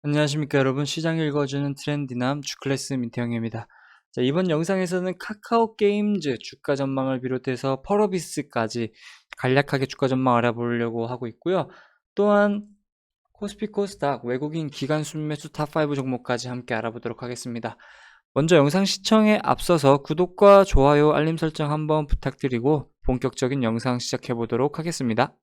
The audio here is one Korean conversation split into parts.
안녕하십니까 여러분. 시장 읽어주는 트렌디남 주클래스 민태형입니다. 자, 이번 영상에서는 카카오 게임즈 주가 전망을 비롯해서 펄어비스까지 간략하게 주가 전망 알아보려고 하고 있고요. 또한 코스피 코스닥 외국인 기관 순매수 탑5 종목까지 함께 알아보도록 하겠습니다. 먼저 영상 시청에 앞서서 구독과 좋아요 알림 설정 한번 부탁드리고 본격적인 영상 시작해 보도록 하겠습니다.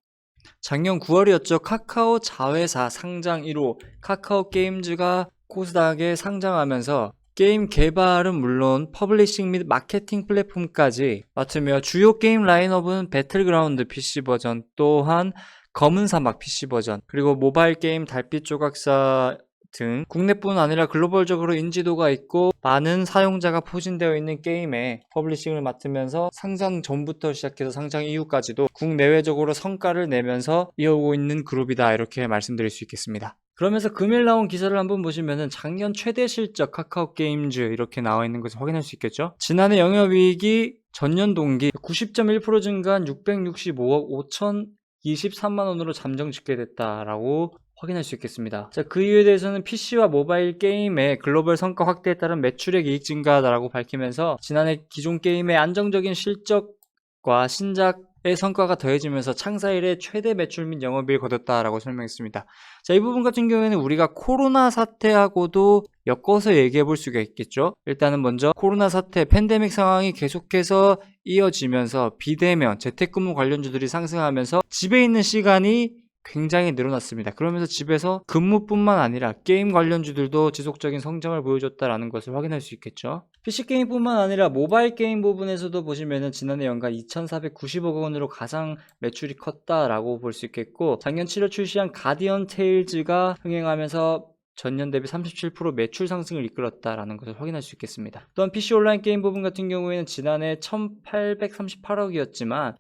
작년 9월이었죠. 카카오 자회사 상장 1호 카카오 게임즈가 코스닥에 상장하면서 게임 개발은 물론 퍼블리싱 및 마케팅 플랫폼까지 맡으며 주요 게임 라인업은 배틀그라운드 PC 버전, 또한 검은 사막 PC 버전, 그리고 모바일 게임 달빛 조각사 등 국내뿐 아니라 글로벌적으로 인지도가 있고 많은 사용자가 포진되어 있는 게임에 퍼블리싱을 맡으면서 상장 전부터 시작해서 상장 이후까지도 국내외적으로 성과를 내면서 이어오고 있는 그룹이다, 이렇게 말씀드릴 수 있겠습니다. 그러면서 금일 나온 기사를 한번 보시면은 작년 최대 실적 카카오 게임즈 이렇게 나와 있는 것을 확인할 수 있겠죠. 지난해 영업이익이 전년 동기 90.1% 증가한 665억 5,023만 원으로 잠정 집계됐다라고 확인할 수 있겠습니다. 자, 그 이유에 대해서는 PC와 모바일 게임의 글로벌 성과 확대에 따른 매출액 이익 증가라고 밝히면서 지난해 기존 게임의 안정적인 실적과 신작의 성과가 더해지면서 창사 이래 최대 매출 및 영업이익을 거뒀다라고 설명했습니다. 자, 이 부분 같은 경우에는 우리가 코로나 사태하고도 엮어서 얘기해 볼 수가 있겠죠. 일단은 먼저 코로나 사태, 팬데믹 상황이 계속해서 이어지면서 비대면, 재택근무 관련주들이 상승하면서 집에 있는 시간이 굉장히 늘어났습니다. 그러면서 집에서 근무뿐만 아니라 게임 관련주들도 지속적인 성장을 보여줬다라는 것을 확인할 수 있겠죠. PC게임뿐만 아니라 모바일 게임 부분에서도 보시면은 지난해 연간 2,490억 원으로 가장 매출이 컸다라고 볼 수 있겠고, 작년 7월 출시한 가디언 테일즈가 흥행하면서 전년 대비 37% 매출 상승을 이끌었다라는 것을 확인할 수 있겠습니다. 또한 PC 온라인 게임 부분 같은 경우에는 지난해 1,838억이었지만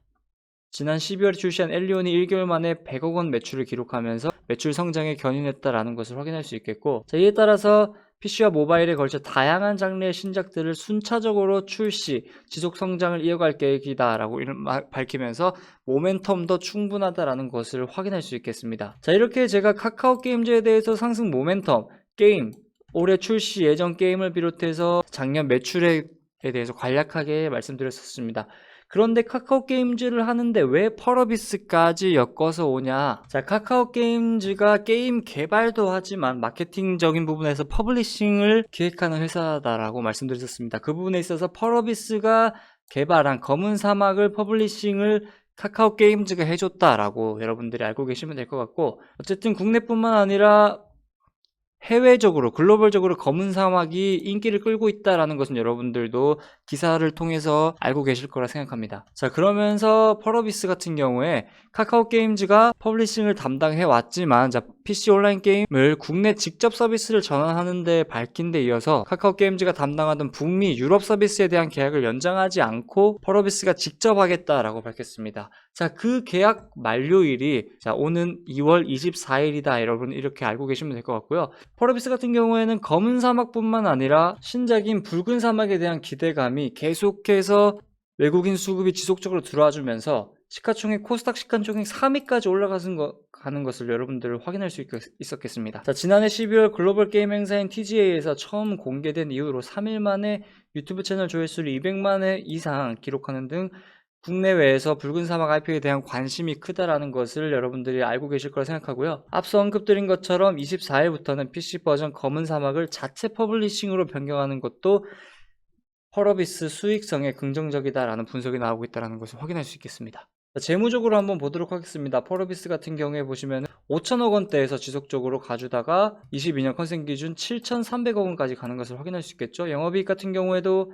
지난 12월에 출시한 엘리온이 1개월 만에 100억 원 매출을 기록하면서 매출 성장에 견인했다라는 것을 확인할 수 있겠고, 자, 이에 따라서 PC와 모바일에 걸쳐 다양한 장르의 신작들을 순차적으로 출시, 지속 성장을 이어갈 계획이다라고 밝히면서 모멘텀도 충분하다라는 것을 확인할 수 있겠습니다. 자, 이렇게 제가 카카오 게임즈에 대해서 상승 모멘텀, 게임, 올해 출시 예정 게임을 비롯해서 작년 매출액에 대해서 간략하게 말씀드렸었습니다. 그런데 카카오 게임즈를 하는데 왜 펄어비스까지 엮어서 오냐? 자, 카카오 게임즈가 게임 개발도 하지만 마케팅적인 부분에서 퍼블리싱을 기획하는 회사다라고 말씀드렸었습니다. 그 부분에 있어서 펄어비스가 개발한 검은 사막을 퍼블리싱을 카카오 게임즈가 해줬다라고 여러분들이 알고 계시면 될 것 같고, 어쨌든 국내뿐만 아니라 해외적으로 글로벌적으로 검은 사막이 인기를 끌고 있다라는 것은 여러분들도 기사를 통해서 알고 계실 거라 생각합니다. 자, 그러면서 펄어비스 같은 경우에 카카오 게임즈가 퍼블리싱을 담당해 왔지만, 자, PC 온라인 게임을 국내 직접 서비스를 전환하는 데 밝힌 데 이어서 카카오 게임즈가 담당하던 북미 유럽 서비스에 대한 계약을 연장하지 않고 펄어비스가 직접 하겠다라고 밝혔습니다. 자, 그 계약 만료일이 오는 2월 24일이다. 여러분 이렇게 알고 계시면 될 것 같고요. 펄어비스 같은 경우에는 검은 사막뿐만 아니라 신작인 붉은 사막에 대한 기대감이 계속해서 외국인 수급이 지속적으로 들어와주면서 시가총액 코스닥 시가총액 3위까지 올라가는 것을 여러분들 확인할 수 있었겠습니다. 자, 지난해 12월 글로벌 게임 행사인 TGA에서 처음 공개된 이후로 3일 만에 유튜브 채널 조회수를 200만 회 이상 기록하는 등 국내외에서 붉은 사막 IP에 대한 관심이 크다라는 것을 여러분들이 알고 계실 거라 생각하고요. 앞서 언급드린 것처럼 24일부터는 PC 버전 검은 사막을 자체 퍼블리싱으로 변경하는 것도 펄어비스 수익성에 긍정적이다라는 분석이 나오고 있다는 것을 확인할 수 있겠습니다. 재무적으로 한번 보도록 하겠습니다. 펄어비스 같은 경우에 보시면 5천억 원대에서 지속적으로 가주다가 22년 컨센 기준 7,300억 원까지 가는 것을 확인할 수 있겠죠. 영업이익 같은 경우에도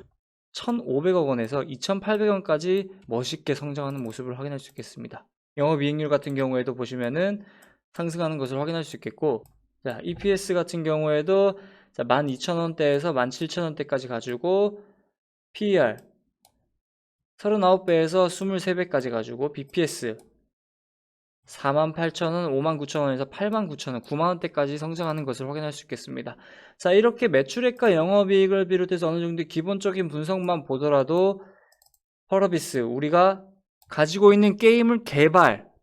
1,500억 원에서 2,800억 원까지 멋있게 성장하는 모습을 확인할 수 있겠습니다. 영업이익률 같은 경우에도 보시면은 상승하는 것을 확인할 수 있겠고, 자, EPS 같은 경우에도 12,000원대에서 17,000원대까지 가지고 PER 39배에서 23배까지 가지고 BPS 48,000원, 59,000원에서 89,000원, 9만원대까지 성장하는 것을 확인할 수 있겠습니다. 자, 이렇게 매출액과 영업이익을 비롯해서 어느 정도 기본적인 분석만 보더라도 펄어비스, 우리가 가지고 있는 게임을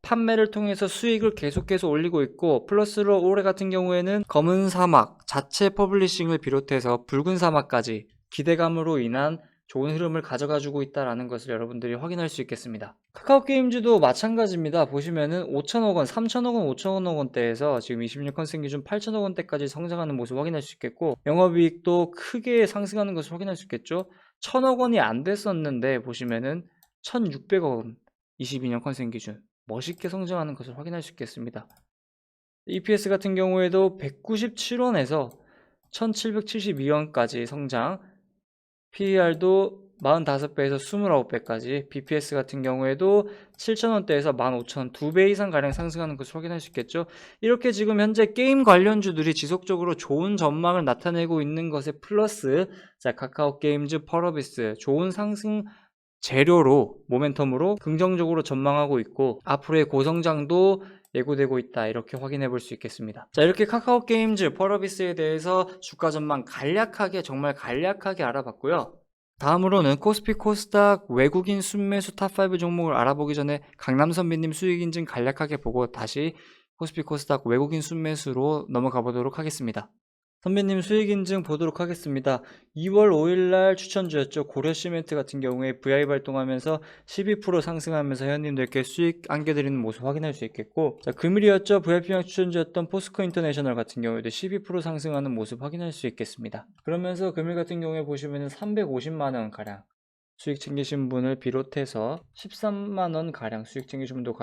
판매를 통해서 수익을 계속해서 올리고 있고, 플러스로 올해 같은 경우에는 검은 사막 자체 퍼블리싱을 비롯해서 붉은 사막까지 기대감으로 인한 좋은 흐름을 가져가주고 있다는 것을 여러분들이 확인할 수 있겠습니다. 카카오 게임즈도 마찬가지입니다. 보시면은 5천억 원, 3천억 원, 5천억 원대에서 지금 26 컨센 기준 8천억 원대까지 성장하는 모습 확인할 수 있겠고, 영업이익도 크게 상승하는 것을 확인할 수 있겠죠. 1천억 원이 안 됐었는데 보시면은 1,600억 원, 22년 컨센 기준 멋있게 성장하는 것을 확인할 수 있겠습니다. EPS 같은 경우에도 197원에서 1772원까지 성장, PER도 45배에서 29배까지, BPS 같은 경우에도 7,000원대에서 15,000원, 2배 이상 가량 상승하는 것을 확인할 수 있겠죠. 이렇게 지금 현재 게임 관련주들이 지속적으로 좋은 전망을 나타내고 있는 것에 플러스, 자, 카카오 게임즈, 펄어비스 좋은 상승 재료로, 모멘텀으로 긍정적으로 전망하고 있고, 앞으로의 고성장도 예고되고 있다, 이렇게 확인해 볼 수 있겠습니다. 자, 이렇게 카카오 게임즈, 펄어비스에 대해서 주가 전망 간략하게, 정말 간략하게 알아봤고요. 다음으로는 코스피 코스닥 외국인 순매수 탑5 종목을 알아보기 전에 강남 선배님 수익 인증 간략하게 보고 다시 코스피 코스닥 외국인 순매수로 넘어가 보도록 하겠습니다. 선배님 수익 인증 보도록 하겠습니다. 2월 5일날 추천주였죠. 고려시멘트 같은 경우에 VI 발동하면서 12% 상승하면서 회원님들께 수익 안겨드리는 모습 확인할 수 있겠고, 자, 금일이었죠. VIP형 추천주였던 포스코 인터내셔널 같은 경우에도 12% 상승하는 모습 확인할 수 있겠습니다. 그러면서 금일 같은 경우에 보시면은 350만원 가량 수익 챙기신 분을 비롯해서 13만원 가량 수익 챙기신 분도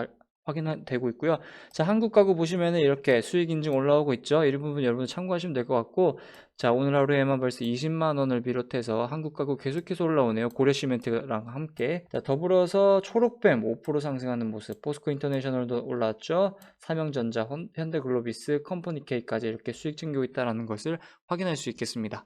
확인되고 있고요. 자, 한국가구 보시면은 이렇게 수익 인증 올라오고 있죠. 이 부분 여러분 참고하시면 될 것 같고, 자, 오늘 하루에만 벌써 20만원을 비롯해서 한국가구 계속해서 올라오네요. 고려시멘트랑 함께. 자, 더불어서 초록뱀 5% 상승하는 모습, 포스코 인터내셔널도 올라왔죠. 삼형전자, 현대글로비스, 컴퍼니케이까지 이렇게 수익 챙기고 있다는 것을 확인할 수 있겠습니다.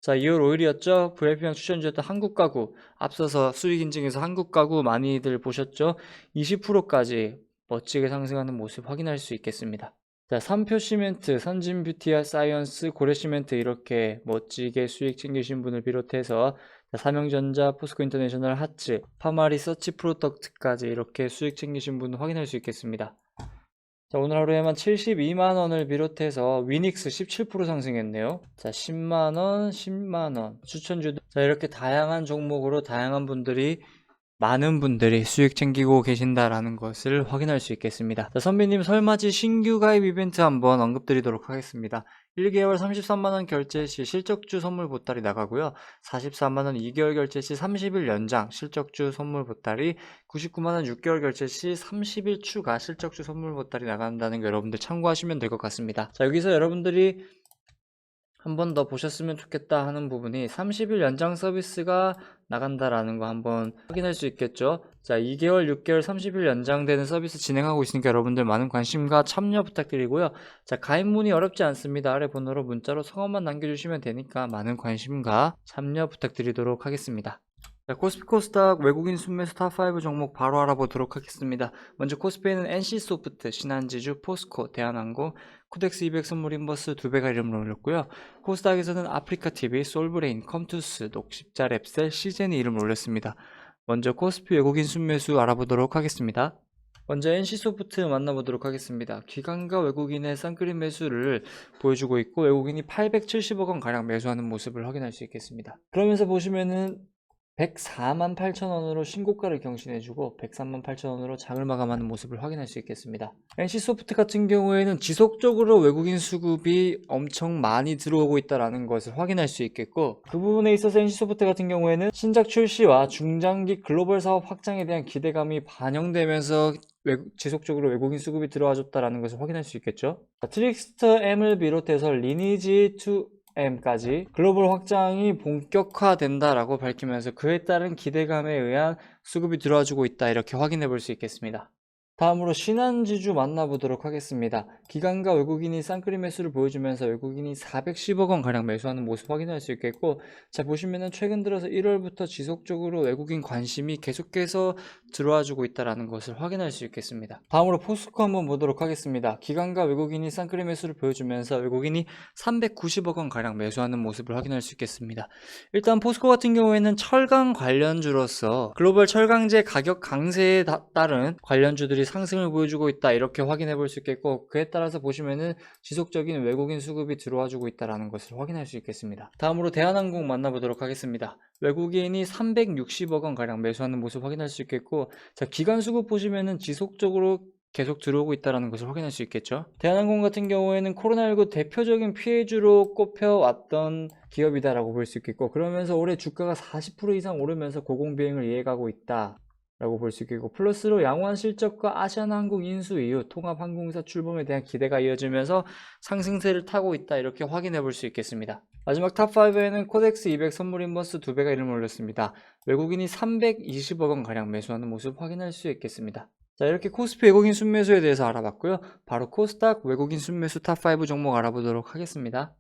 자, 2월 5일이었죠. VIP형 추천주였던 한국가구, 앞서서 수익 인증에서 한국가구 많이들 보셨죠. 20%까지 멋지게 상승하는 모습 확인할 수 있겠습니다. 자, 삼표시멘트, 선진뷰티아 사이언스, 고려시멘트 이렇게 멋지게 수익 챙기신 분을 비롯해서, 자, 삼형전자, 포스코 인터내셔널, 하츠, 파마리 서치 프로덕트까지 이렇게 수익 챙기신 분 확인할 수 있겠습니다. 자, 오늘 하루에만 72만원을 비롯해서 위닉스 17% 상승했네요. 자, 10만원, 10만원 추천주도, 자, 이렇게 다양한 종목으로 다양한 분들이, 많은 분들이 수익 챙기고 계신다라는 것을 확인할 수 있겠습니다. 자, 선배님 설맞이 신규 가입 이벤트 한번 언급드리도록 하겠습니다. 1개월 33만원 결제 시 실적주 선물 보따리 나가고요. 44만원 2개월 결제 시 30일 연장 실적주 선물 보따리, 99만원 6개월 결제 시 30일 추가 실적주 선물 보따리 나간다는 거 여러분들 참고하시면 될 것 같습니다. 자, 여기서 여러분들이 한 번 더 보셨으면 좋겠다 하는 부분이 30일 연장 서비스가 나간다라는 거 한번 확인할 수 있겠죠. 자, 2개월, 6개월, 30일 연장되는 서비스 진행하고 있으니까 여러분들 많은 관심과 참여 부탁드리고요. 자, 가입 문의 어렵지 않습니다. 아래 번호로 문자로 성함만 남겨주시면 되니까 많은 관심과 참여 부탁드리도록 하겠습니다. 자, 코스피 코스닥 외국인 순매수 탑5 종목 바로 알아보도록 하겠습니다. 먼저 코스피에는 NC소프트, 신한지주, 포스코, 대한항공, 코덱스 200 선물 인버스 2배가 이름을 올렸고요. 코스닥에서는 아프리카TV, 솔브레인, 컴투스, 녹십자, 랩셀, 시젠이 이름을 올렸습니다. 먼저 코스피 외국인 순매수 알아보도록 하겠습니다. 먼저 NC소프트 만나보도록 하겠습니다. 기관과 외국인의 쌍끌림 매수를 보여주고 있고, 외국인이 870억 원 가량 매수하는 모습을 확인할 수 있겠습니다. 그러면서 보시면은 104만 8천원으로 신고가를 경신해주고 103만 8천원으로 장을 마감하는 모습을 확인할 수 있겠습니다. NC소프트 같은 경우에는 지속적으로 외국인 수급이 엄청 많이 들어오고 있다는 것을 확인할 수 있겠고, 그 부분에 있어서 NC소프트 같은 경우에는 신작 출시와 중장기 글로벌 사업 확장에 대한 기대감이 반영되면서 지속적으로 외국인 수급이 들어와줬다는 것을 확인할 수 있겠죠. 트릭스터 M을 비롯해서 리니지 2M까지 글로벌 확장이 본격화된다라고 밝히면서 그에 따른 기대감에 의한 수급이 들어와주고 있다, 이렇게 확인해 볼 수 있겠습니다. 다음으로 신한지주 만나보도록 하겠습니다. 기관과 외국인이 쌍끌이 매수를 보여주면서 외국인이 410억 원 가량 매수하는 모습 확인할 수 있겠고, 자, 보시면은 최근 들어서 1월부터 지속적으로 외국인 관심이 계속해서 들어와주고 있다는 것을 확인할 수 있겠습니다. 다음으로 포스코 한번 보도록 하겠습니다. 기관과 외국인이 쌍끌이 매수를 보여주면서 외국인이 390억 원 가량 매수하는 모습을 확인할 수 있겠습니다. 일단 포스코 같은 경우에는 철강 관련주로서 글로벌 철강제 가격 강세에 따른 관련주들이 상승을 보여주고 있다 이렇게 확인해 볼 수 있겠고, 그에 따라서 보시면은 지속적인 외국인 수급이 들어와 주고 있다는 것을 확인할 수 있겠습니다. 다음으로 대한항공 만나보도록 하겠습니다. 외국인이 360억 원 가량 매수하는 모습 확인할 수 있겠고, 자, 기관 수급 보시면은 지속적으로 계속 들어오고 있다는 것을 확인할 수 있겠죠. 대한항공 같은 경우에는 코로나19 대표적인 피해주로 꼽혀왔던 기업이다라고 볼 수 있겠고, 그러면서 올해 주가가 40% 이상 오르면서 고공비행을 이해가고 있다 라고 볼 수 있겠고, 플러스로 양호한 실적과 아시아나항공 인수 이후 통합항공사 출범에 대한 기대가 이어지면서 상승세를 타고 있다 이렇게 확인해 볼 수 있겠습니다. 마지막 탑5에는 코덱스 200 선물 인버스 2배가 이름을 올렸습니다. 외국인이 320억 원 가량 매수하는 모습 확인할 수 있겠습니다. 자, 이렇게 코스피 외국인 순매수에 대해서 알아봤고요. 바로 코스닥 외국인 순매수 탑5 종목 알아보도록 하겠습니다.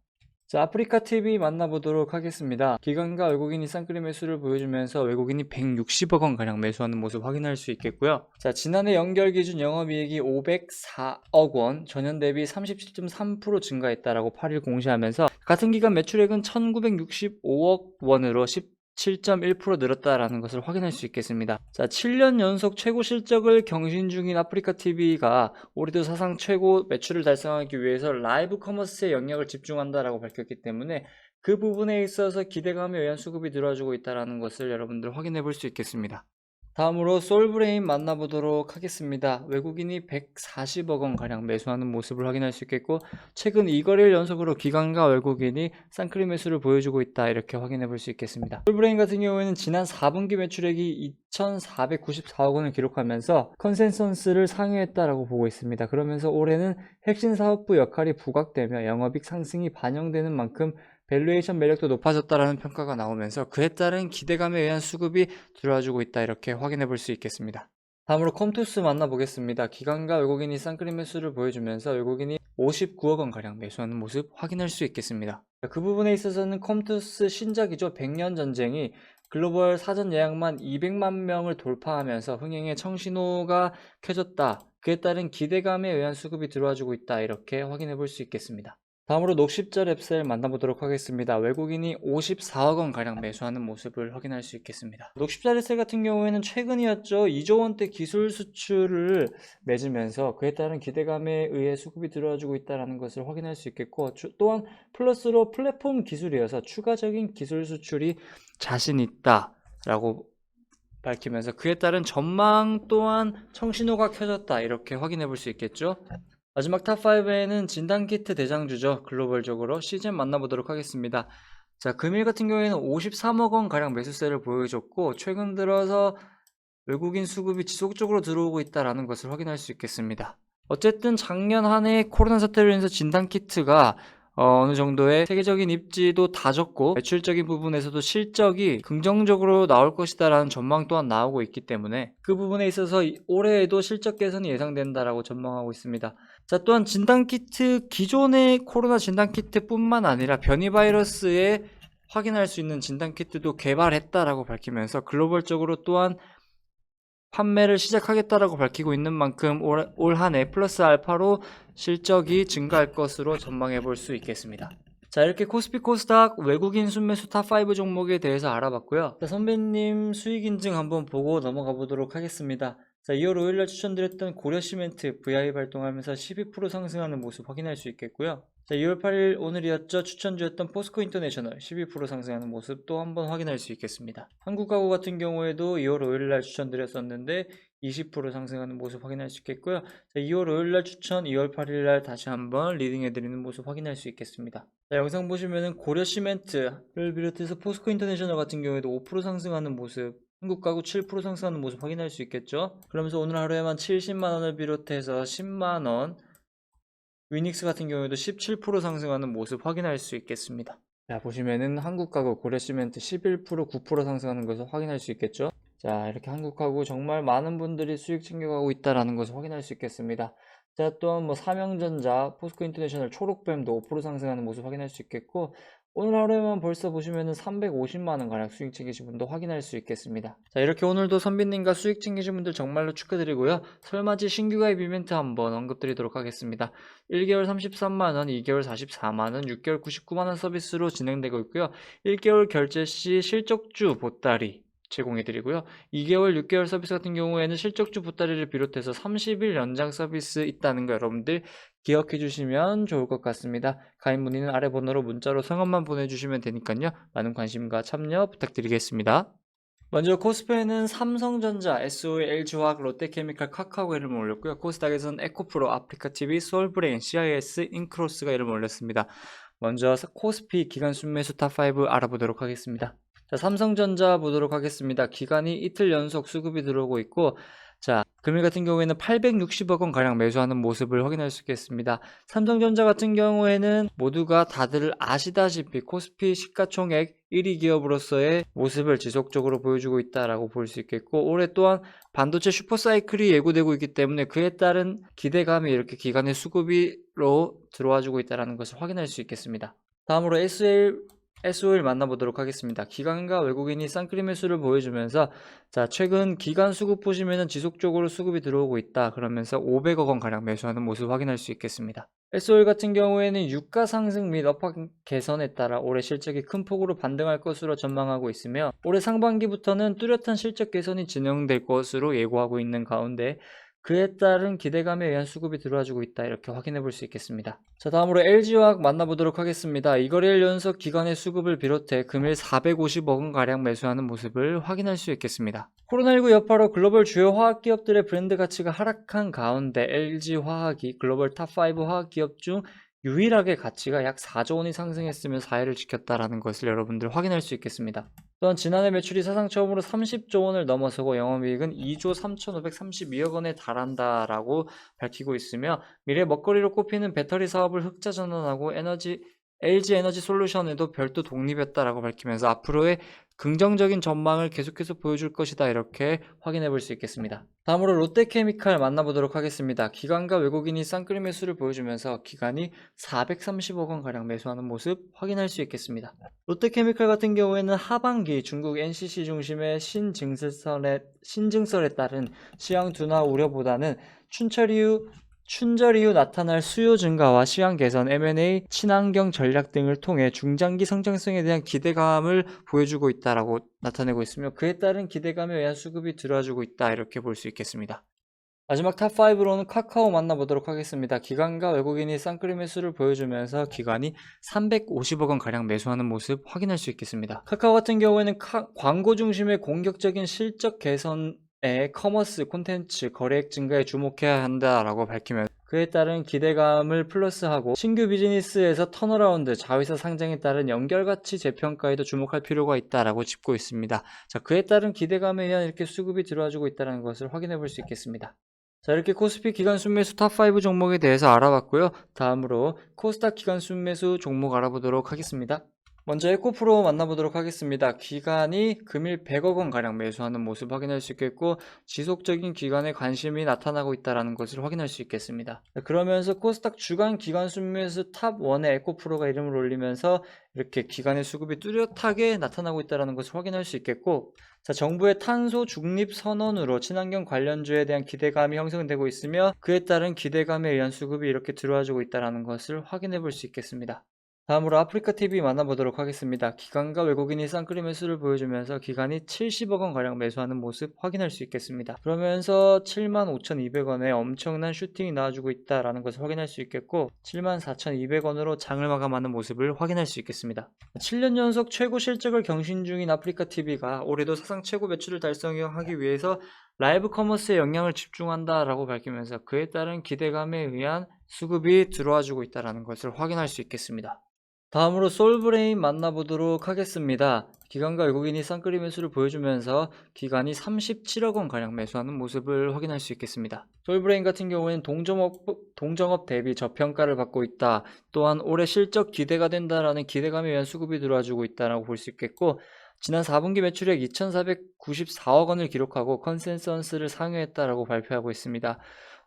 자, 아프리카TV 만나보도록 하겠습니다. 기관과 외국인이 쌍끌이 매수를 보여주면서 외국인이 160억 원 가량 매수하는 모습 확인할 수 있겠고요. 자, 지난해 연결 기준 영업이익이 504억 원, 전년 대비 37.3% 증가했다라고 8일 공시하면서 같은 기간 매출액은 1965억 원으로 7.1% 늘었다라는 것을 확인할 수 있겠습니다. 자, 7년 연속 최고 실적을 경신 중인 아프리카TV가 올해도 사상 최고 매출을 달성하기 위해서 라이브 커머스에 영역을 집중한다라고 밝혔기 때문에 그 부분에 있어서 기대감에 의한 수급이 들어와주고 있다는 것을 여러분들 확인해 볼 수 있겠습니다. 다음으로 솔브레인 만나보도록 하겠습니다. 외국인이 140억 원 가량 매수하는 모습을 확인할 수 있겠고, 최근 2거래일 연속으로 기관과 외국인이 쌍끌이 매수를 보여주고 있다 이렇게 확인해 볼 수 있겠습니다. 솔브레인 같은 경우에는 지난 4분기 매출액이 2,494억 원을 기록하면서 컨센서스를 상회했다라고 보고 있습니다. 그러면서 올해는 핵심 사업부 역할이 부각되며 영업이익 상승이 반영되는 만큼 밸류에이션 매력도 높아졌다라는 평가가 나오면서 그에 따른 기대감에 의한 수급이 들어와주고 있다 이렇게 확인해 볼 수 있겠습니다. 다음으로 컴투스 만나보겠습니다. 기관과 외국인이 쌍끌이 매수를 보여주면서 외국인이 59억 원 가량 매수하는 모습 확인할 수 있겠습니다. 그 부분에 있어서는 컴투스 신작이죠. 100년 전쟁이 글로벌 사전 예약만 200만 명을 돌파하면서 흥행의 청신호가 켜졌다. 그에 따른 기대감에 의한 수급이 들어와주고 있다 이렇게 확인해 볼 수 있겠습니다. 다음으로 녹십자 랩셀 만나보도록 하겠습니다. 외국인이 54억 원 가량 매수하는 모습을 확인할 수 있겠습니다. 녹십자 랩셀 같은 경우에는 최근이었죠. 2조 원대 기술 수출을 맺으면서 그에 따른 기대감에 의해 수급이 들어와주고 있다는 것을 확인할 수 있겠고, 또한 플러스로 플랫폼 기술이어서 추가적인 기술 수출이 자신 있다라고 밝히면서 그에 따른 전망 또한 청신호가 켜졌다 이렇게 확인해 볼 수 있겠죠. 마지막 탑5에는 진단키트 대장주죠. 글로벌적으로 시즌 만나보도록 하겠습니다. 자, 금일 같은 경우에는 53억 원 가량 매수세를 보여줬고, 최근 들어서 외국인 수급이 지속적으로 들어오고 있다는 것을 확인할 수 있겠습니다. 어쨌든 작년 한 해 코로나 사태로 인해서 진단키트가 어느 정도의 세계적인 입지도 다졌고, 매출적인 부분에서도 실적이 긍정적으로 나올 것이다 라는 전망 또한 나오고 있기 때문에 그 부분에 있어서 올해에도 실적 개선이 예상된다라고 전망하고 있습니다. 자, 또한 진단키트, 기존의 코로나 진단키트 뿐만 아니라 변이 바이러스에 확인할 수 있는 진단키트도 개발했다라고 밝히면서 글로벌적으로 또한 판매를 시작하겠다라고 밝히고 있는 만큼 올 한 해 플러스 알파로 실적이 증가할 것으로 전망해 볼 수 있겠습니다. 자, 이렇게 코스피 코스닥 외국인 순매수 탑5 종목에 대해서 알아봤고요. 자, 선배님 수익 인증 한번 보고 넘어가 보도록 하겠습니다. 자, 2월 5일날 추천드렸던 고려시멘트 VI 발동하면서 12% 상승하는 모습 확인할 수 있겠고요. 자, 2월 8일 오늘이었죠. 추천주였던 포스코 인터내셔널 12% 상승하는 모습 또 한번 확인할 수 있겠습니다. 한국가구 같은 경우에도 2월 5일날 추천드렸었는데 20% 상승하는 모습 확인할 수 있겠고요. 자, 2월 5일날 추천, 2월 8일날 다시 한번 리딩해드리는 모습 확인할 수 있겠습니다. 자, 영상 보시면은 고려시멘트를 비롯해서 포스코 인터내셔널 같은 경우에도 5% 상승하는 모습, 한국가구 7% 상승하는 모습 확인할 수 있겠죠. 그러면서 오늘 하루에만 70만원을 비롯해서 10만원, 위닉스 같은 경우에도 17% 상승하는 모습 확인할 수 있겠습니다. 자, 보시면은 한국가구 고려시멘트 11%, 9% 상승하는 것을 확인할 수 있겠죠. 자, 이렇게 한국가구 정말 많은 분들이 수익 챙겨가고 있다는 것을 확인할 수 있겠습니다. 자, 또한 뭐 삼형전자, 포스코 인터내셔널, 초록뱀도 5% 상승하는 모습 확인할 수 있겠고, 오늘 하루에만 벌써 보시면은 350만원 가량 수익 챙기신 분도 확인할 수 있겠습니다. 자, 이렇게 오늘도 선비님과 수익 챙기신 분들 정말로 축하드리고요. 설맞이 신규 가입 이벤트 한번 언급드리도록 하겠습니다. 1개월 33만원, 2개월 44만원, 6개월 99만원 서비스로 진행되고 있고요. 1개월 결제 시 실적주 보따리 제공해드리고요. 2개월, 6개월 서비스 같은 경우에는 실적주 보따리를 비롯해서 30일 연장 서비스 있다는 거 여러분들 기억해 주시면 좋을 것 같습니다. 가입 문의는 아래 번호로 문자로 성함만 보내주시면 되니까요. 많은 관심과 참여 부탁드리겠습니다. 먼저 코스피에는 삼성전자, SOE, LG화학, 롯데케미칼, 카카오가 이름을 올렸고요. 코스닥에서는 에코프로, 아프리카TV, 소울브레인, CIS, 인크로스가 이름을 올렸습니다. 먼저 코스피 기간 순매수 탑5 알아보도록 하겠습니다. 자, 삼성전자 보도록 하겠습니다. 기간이 이틀 연속 수급이 들어오고 있고, 자, 금일 같은 경우에는 860억 원 가량 매수하는 모습을 확인할 수 있겠습니다. 삼성전자 같은 경우에는 모두가 다들 아시다시피 코스피 시가총액 1위 기업으로서의 모습을 지속적으로 보여주고 있다라고 볼 수 있겠고, 올해 또한 반도체 슈퍼사이클이 예고되고 있기 때문에 그에 따른 기대감이 이렇게 기간의 수급으로 들어와주고 있다는 것을 확인할 수 있겠습니다. 다음으로 SOL 만나보도록 하겠습니다. 기관과 외국인이 쌍끌이 매수를 보여주면서, 자, 최근 기관 수급 보시면은 지속적으로 수급이 들어오고 있다. 그러면서 500억 원 가량 매수하는 모습 확인할 수 있겠습니다. SOL 같은 경우에는 유가 상승 및 업황 개선에 따라 올해 실적이 큰 폭으로 반등할 것으로 전망하고 있으며, 올해 상반기부터는 뚜렷한 실적 개선이 진행될 것으로 예고하고 있는 가운데 그에 따른 기대감에 의한 수급이 들어와주고 있다. 이렇게 확인해 볼 수 있겠습니다. 자, 다음으로 LG화학 만나보도록 하겠습니다. 이거래일 연속 기간의 수급을 비롯해 금일 450억 원 가량 매수하는 모습을 확인할 수 있겠습니다. 코로나19 여파로 글로벌 주요 화학기업들의 브랜드 가치가 하락한 가운데 LG화학이 글로벌 탑5 화학기업 중 유일하게 가치가 약 4조 원이 상승했으며 4위를 지켰다라는 것을 여러분들 확인할 수 있겠습니다. 또한 지난해 매출이 사상 처음으로 30조 원을 넘어서고 영업이익은 2조 3,532억 원에 달한다라고 밝히고 있으며, 미래 먹거리로 꼽히는 배터리 사업을 흑자 전환하고 LG 에너지 솔루션에도 별도 독립했다라고 밝히면서 앞으로의 긍정적인 전망을 계속해서 보여줄 것이다. 이렇게 확인해 볼 수 있겠습니다. 다음으로 롯데케미칼 만나보도록 하겠습니다. 기관과 외국인이 쌍끌이 매수를 보여주면서 기관이 430억 원 가량 매수하는 모습 확인할 수 있겠습니다. 롯데케미칼 같은 경우에는 하반기 중국 NCC 중심의 신증설에 따른 시황 둔화 우려보다는 춘절 이후 나타날 수요 증가와 시황 개선, M&A, 친환경 전략 등을 통해 중장기 성장성에 대한 기대감을 보여주고 있다라고 나타내고 있으며, 그에 따른 기대감에 의한 수급이 들어와주고 있다. 이렇게 볼 수 있겠습니다. 마지막 탑5로는 카카오 만나보도록 하겠습니다. 기관과 외국인이 쌍끌이 매수를 보여주면서 기관이 350억 원 가량 매수하는 모습 확인할 수 있겠습니다. 카카오 같은 경우에는 광고 중심의 공격적인 실적 개선에 커머스, 콘텐츠, 거래액 증가에 주목해야 한다라고 밝히면 그에 따른 기대감을 플러스하고 신규 비즈니스에서 턴어라운드, 자회사 상장에 따른 연결가치 재평가에도 주목할 필요가 있다라고 짚고 있습니다. 자, 그에 따른 기대감에 의한 이렇게 수급이 들어와주고 있다는 것을 확인해 볼 수 있겠습니다. 자, 이렇게 코스피 기간 순매수 탑5 종목에 대해서 알아봤고요. 다음으로 코스닥 기간 순매수 종목 알아보도록 하겠습니다. 먼저 에코프로 만나보도록 하겠습니다. 기간이 금일 100억 원 가량 매수하는 모습 확인할 수 있겠고, 지속적인 기간에 관심이 나타나고 있다는 것을 확인할 수 있겠습니다. 그러면서 코스닥 주간 기간 순매수 탑1에 에코프로가 이름을 올리면서 이렇게 기간의 수급이 뚜렷하게 나타나고 있다는 것을 확인할 수 있겠고, 자, 정부의 탄소 중립 선언으로 친환경 관련주에 대한 기대감이 형성되고 있으며, 그에 따른 기대감에 의한 수급이 이렇게 들어와주고 있다는 것을 확인해 볼 수 있겠습니다. 다음으로 아프리카TV 만나보도록 하겠습니다. 기관과 외국인이 쌍끌이 매수를 보여주면서 기관이 70억 원 가량 매수하는 모습 확인할 수 있겠습니다. 그러면서 75,200원에 엄청난 슈팅이 나와주고 있다는 것을 확인할 수 있겠고, 74,200원으로 장을 마감하는 모습을 확인할 수 있겠습니다. 7년 연속 최고 실적을 경신 중인 아프리카TV가 올해도 사상 최고 매출을 달성하기 위해서 라이브 커머스에 영향을 집중한다라고 밝히면서 그에 따른 기대감에 의한 수급이 들어와주고 있다는 것을 확인할 수 있겠습니다. 다음으로 소울브레인 만나보도록 하겠습니다. 기관과 외국인이 쌍끌이 매수를 보여주면서 기관이 37억 원 가량 매수하는 모습을 확인할 수 있겠습니다. 소울브레인 같은 경우에는 동정업 대비 저평가를 받고 있다. 또한 올해 실적 기대가 된다라는 기대감에 의한 수급이 들어와주고 있다고 볼 수 있겠고, 지난 4분기 매출액 2,494억 원을 기록하고 컨센서스를 상회했다라고 발표하고 있습니다.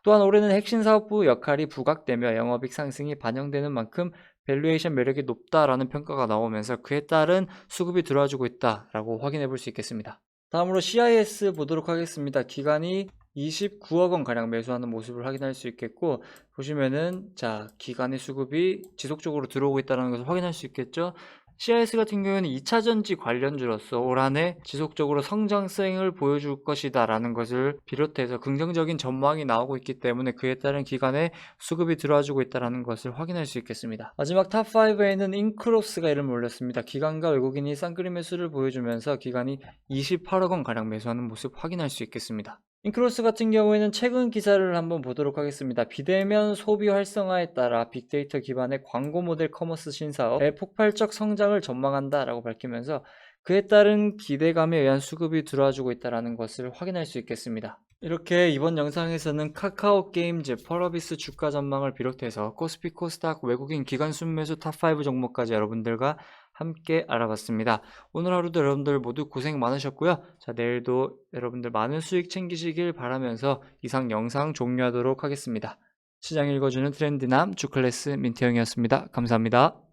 또한 올해는 핵심 사업부 역할이 부각되며 영업이익 상승이 반영되는 만큼 밸류에이션 매력이 높다라는 평가가 나오면서 그에 따른 수급이 들어와주고 있다라고 확인해 볼 수 있겠습니다. 다음으로 CIS 보도록 하겠습니다. 기간이 29억 원 가량 매수하는 모습을 확인할 수 있겠고, 보시면은 자, 기간의 수급이 지속적으로 들어오고 있다는 것을 확인할 수 있겠죠. CIS 같은 경우에는 2차전지 관련주로서 올 한해 지속적으로 성장성을 보여줄 것이다 라는 것을 비롯해서 긍정적인 전망이 나오고 있기 때문에 그에 따른 기간에 수급이 들어와주고 있다는 것을 확인할 수 있겠습니다. 마지막 탑5에는 인크로스가 이름을 올렸습니다. 기관과 외국인이 쌍끌이 매수를 보여주면서 기관이 28억 원 가량 매수하는 모습 확인할 수 있겠습니다. 인크로스 같은 경우에는 최근 기사를 한번 보도록 하겠습니다. 비대면 소비 활성화에 따라 빅데이터 기반의 광고 모델 커머스 신사업의 폭발적 성장을 전망한다라고 밝히면서 그에 따른 기대감에 의한 수급이 들어와주고 있다는 것을 확인할 수 있겠습니다. 이렇게 이번 영상에서는 카카오 게임즈, 펄어비스 주가 전망을 비롯해서 코스피 코스닥 외국인 기관 순매수 탑5 종목까지 여러분들과 함께 알아봤습니다. 오늘 하루도 여러분들 모두 고생 많으셨고요. 자, 내일도 여러분들 많은 수익 챙기시길 바라면서 이상 영상 종료하도록 하겠습니다. 시장 읽어주는 트렌디남 주클래스 민태형이었습니다. 감사합니다.